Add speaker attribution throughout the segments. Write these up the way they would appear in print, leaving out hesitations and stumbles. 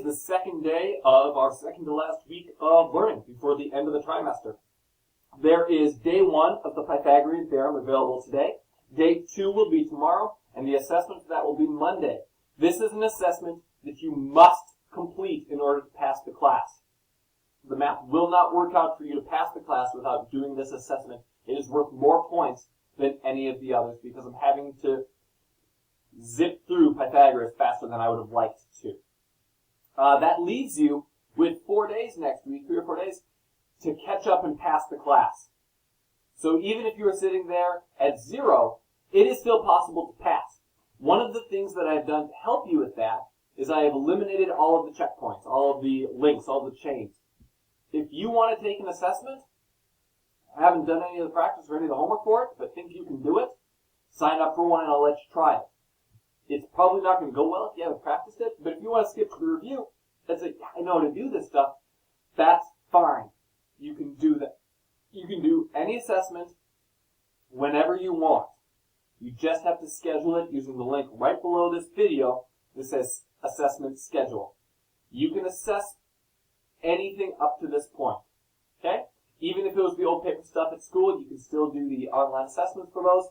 Speaker 1: the second day of our second to last week of learning before the end of the trimester. There is day 1 of the Pythagorean theorem available today. Day 2 will be tomorrow, and the assessment for that will be Monday. This is an assessment that you must complete in order to pass the class. The math will not work out for you to pass the class without doing this assessment. It is worth more points than any of the others because I'm having to zip through Pythagoras faster than I would have liked to. That leaves you with 4 days next week, 3 or 4 days, to catch up and pass the class. So even if you are sitting there at 0, it is still possible to pass. One of the things that I've done to help you with that is I have eliminated all of the checkpoints, all of the links, all the chains. If you want to take an assessment, I haven't done any of the practice or any of the homework for it, but think you can do it, sign up for one and I'll let you try it. It's probably not going to go well if you haven't practiced it, but if you want to skip to the review and say, I know how to do this stuff, that's fine. You can do that. You can do any assessment whenever you want. You just have to schedule it using the link right below this video that says assessment schedule. You can assess anything up to this point. Okay? Even if it was the old paper stuff at school, you can still do the online assessments for those.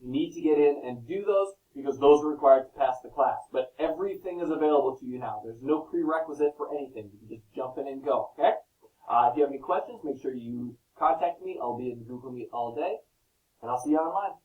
Speaker 1: You need to get in and do those because those are required to pass the class. But everything is available to you now. There's no prerequisite for anything. You can just jump in and go. Okay? If you have any questions, make sure you contact me. I'll be in Google Meet all day. And I'll see you online.